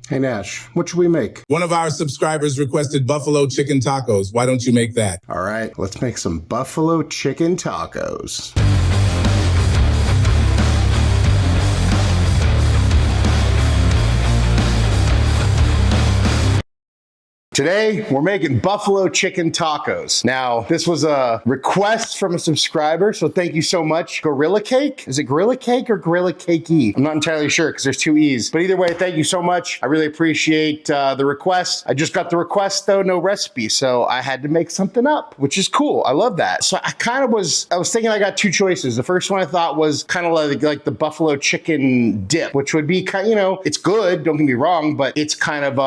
Hey Nash, what should we make? One of our subscribers requested buffalo chicken tacos. Why don't you make that? All right, let's make some buffalo chicken tacos. Today, we're making buffalo chicken tacos. Now, this was a request from a subscriber, so thank you so much. Gorilla Cake? Is it Gorilla Cake or Gorilla Cakey? I'm not entirely sure because there's two E's. But either way, thank you so much. I really appreciate the request. I just got the request though, no recipe, so I had to make something up, which is cool. I love that. So I was thinking I got two choices. The first one I thought was kind of like the buffalo chicken dip, which would be kind of, you know, it's good, don't get me wrong, but it's kind of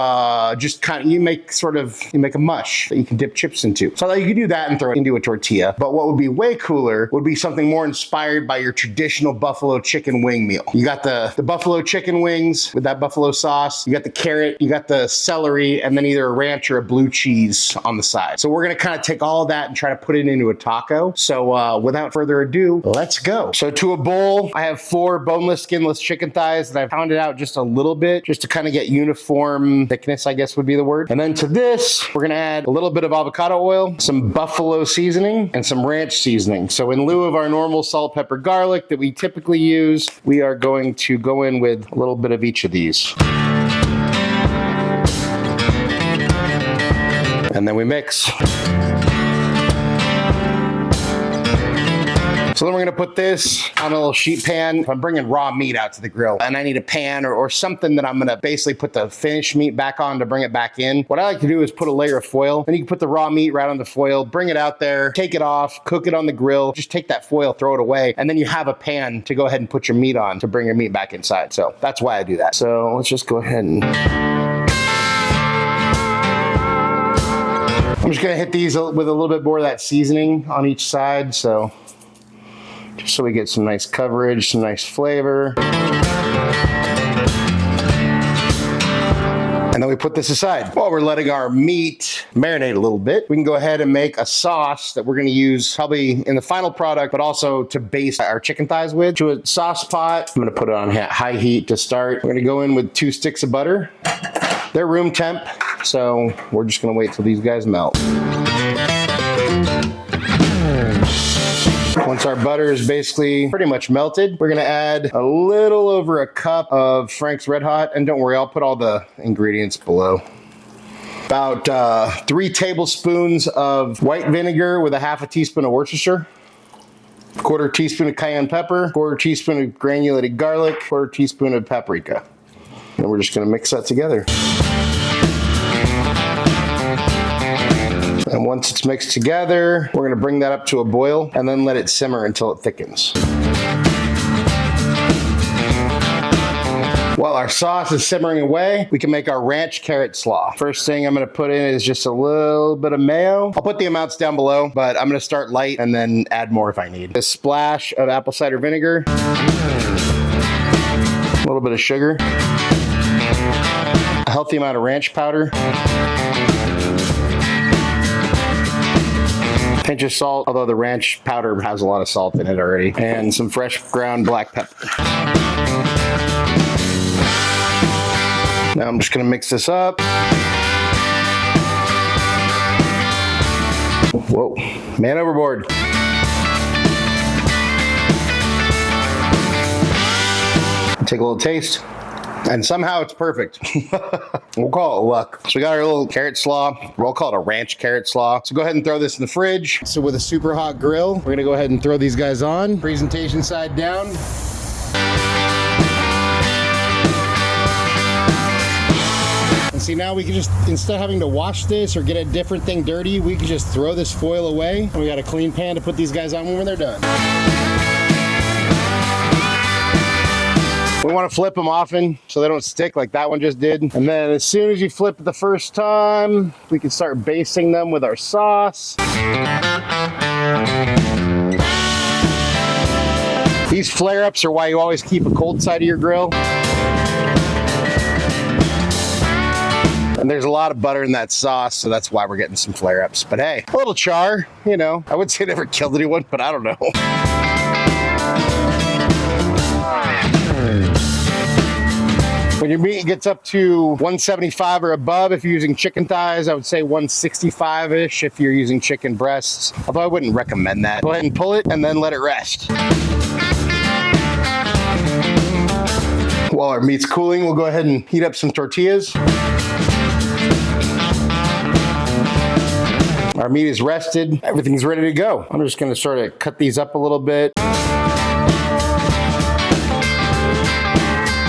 you make a mush that you can dip chips into. So you could do that and throw it into a tortilla. But what would be way cooler would be something more inspired by your traditional buffalo chicken wing meal. You got the buffalo chicken wings with that buffalo sauce. You got the carrot, you got the celery, and then either a ranch or a blue cheese on the side. So we're gonna kind of take all of that and try to put it into a taco. So without further ado, let's go. So to a bowl, I have 4 boneless, skinless chicken thighs that I've pounded out just a little bit, just to kind of get uniform thickness, I guess would be the word. And then to this, we're gonna add a little bit of avocado oil, some buffalo seasoning, and some ranch seasoning. So in lieu of our normal salt, pepper, garlic that we typically use, we are going to go in with a little bit of each of these. And then we mix. So then we're gonna put this on a little sheet pan. I'm bringing raw meat out to the grill and I need a pan or something that I'm gonna basically put the finished meat back on to bring it back in. What I like to do is put a layer of foil, and you can put the raw meat right on the foil, bring it out there, take it off, cook it on the grill, just take that foil, throw it away, and then you have a pan to go ahead and put your meat on to bring your meat back inside. So that's why I do that. So let's just go ahead and... I'm just gonna hit these with a little bit more of that seasoning on each side, so just so we get some nice coverage, some nice flavor. And then we put this aside. While we're letting our meat marinate a little bit, we can go ahead and make a sauce that we're gonna use probably in the final product, but also to base our chicken thighs with. To a sauce pot, I'm gonna put it on high heat to start. We're gonna go in with 2 sticks of butter. They're room temp, so we're just gonna wait till these guys melt. Once our butter is basically pretty much melted, we're gonna add a little over a cup of Frank's Red Hot, and don't worry, I'll put all the ingredients below. About 3 tablespoons of white vinegar with a half a teaspoon of Worcestershire, 1/4 teaspoon of cayenne pepper, 1/4 teaspoon of granulated garlic, 1/4 teaspoon of paprika. And we're just gonna mix that together. And once it's mixed together, we're gonna bring that up to a boil and then let it simmer until it thickens. While our sauce is simmering away, we can make our ranch carrot slaw. First thing I'm gonna put in is just a little bit of mayo. I'll put the amounts down below, but I'm gonna start light and then add more if I need. A splash of apple cider vinegar, a little bit of sugar, a healthy amount of ranch powder, pinch of salt, although the ranch powder has a lot of salt in it already, and some fresh ground black pepper. Now I'm just gonna mix this up. Whoa, man overboard. Take a little taste. And somehow it's perfect. We'll call it luck. So we got our little carrot slaw. We'll call it a ranch carrot slaw. So go ahead and throw this in the fridge. So with a super hot grill, we're gonna go ahead and throw these guys on. Presentation side down. And see, now we can just, instead of having to wash this or get a different thing dirty, we can just throw this foil away. And we got a clean pan to put these guys on when they're done. We want to flip them often so they don't stick like that one just did. And then as soon as you flip it the first time, we can start basting them with our sauce. These flare-ups are why you always keep a cold side of your grill. And there's a lot of butter in that sauce, so that's why we're getting some flare-ups. But hey, a little char, you know. I would say never killed anyone, but I don't know. When your meat gets up to 175 or above, if you're using chicken thighs, I would say 165-ish if you're using chicken breasts. Although I wouldn't recommend that. Go ahead and pull it and then let it rest. While our meat's cooling, we'll go ahead and heat up some tortillas. Our meat is rested. Everything's ready to go. I'm just gonna sort of cut these up a little bit.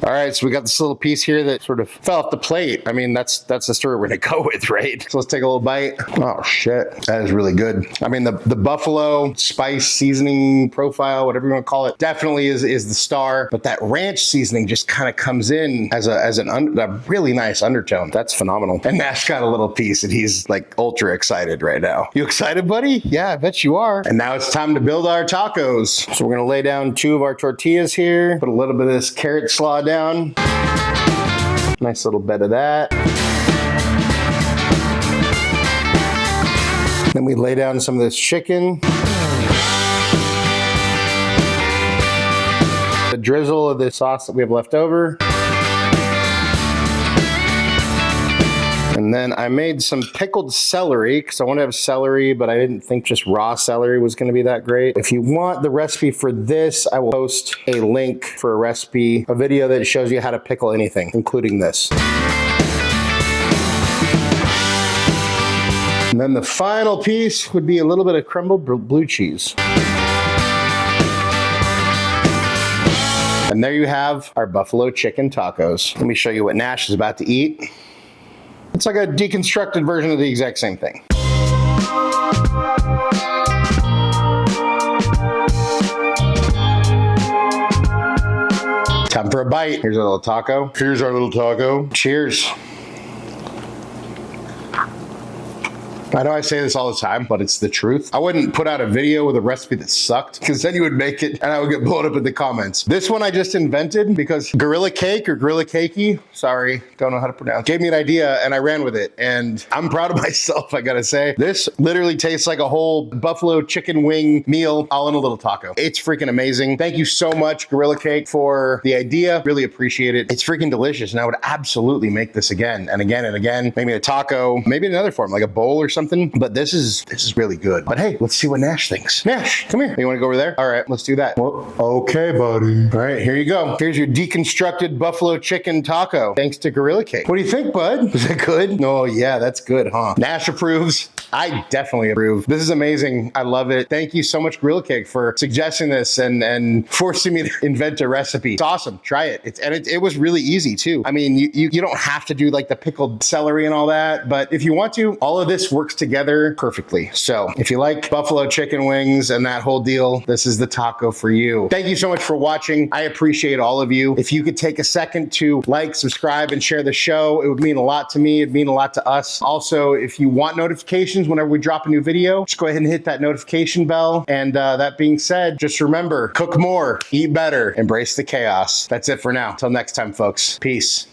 All right, so we got this little piece here that sort of fell off the plate. I mean, that's the story we're gonna go with, right? So let's take a little bite. Oh shit, that is really good. I mean, the buffalo spice seasoning profile, whatever you wanna call it, definitely is the star, but that ranch seasoning just kind of comes in as a really nice undertone. That's phenomenal. And Nash got a little piece and he's like ultra excited right now. You excited, buddy? Yeah, I bet you are. And now it's time to build our tacos. So we're gonna lay down 2 of our tortillas here, put a little bit of this carrot slaw down. Nice little bed of that. Then we lay down some of this chicken. The drizzle of the sauce that we have left over. And then I made some pickled celery because I want to have celery, but I didn't think just raw celery was going to be that great. If you want the recipe for this, I will post a link for a recipe, a video that shows you how to pickle anything, including this. And then the final piece would be a little bit of crumbled blue cheese. And there you have our buffalo chicken tacos. Let me show you what Nash is about to eat. It's like a deconstructed version of the exact same thing. Time for a bite. Here's our little taco. Here's our little taco. Cheers. I know I say this all the time, but it's the truth. I wouldn't put out a video with a recipe that sucked because then you would make it and I would get blown up in the comments. This one I just invented because Gorilla Cake or Gorilla Cakey, sorry, don't know how to pronounce, gave me an idea and I ran with it. And I'm proud of myself, I gotta say. This literally tastes like a whole buffalo chicken wing meal all in a little taco. It's freaking amazing. Thank you so much, Gorilla Cake, for the idea. Really appreciate it. It's freaking delicious and I would absolutely make this again and again and again. Maybe a taco, maybe in another form, like a bowl or something. But this is really good. But hey, let's see what Nash thinks. Nash, come here. You want to go over there? All right, let's do that. Well, okay, buddy. All right, here you go. Here's your deconstructed buffalo chicken taco. Thanks to Gorilla Cake. What do you think, bud? Is that good? Oh yeah, that's good, huh? Nash approves. I definitely approve. This is amazing. I love it. Thank you so much, Gorilla Cake, for suggesting this and forcing me to invent a recipe. It's awesome. Try it. It was really easy too. I mean, you don't have to do like the pickled celery and all that, but if you want to, all of this works together perfectly. So if you like buffalo chicken wings and that whole deal, this is the taco for you. Thank you so much for watching. I appreciate all of you. If you could take a second to like, subscribe, and share the show, it would mean a lot to me. It'd mean a lot to us. Also, if you want notifications whenever we drop a new video, just go ahead and hit that notification bell. And that being said, just remember, cook more, eat better, embrace the chaos. That's it for now. Till next time, folks. Peace.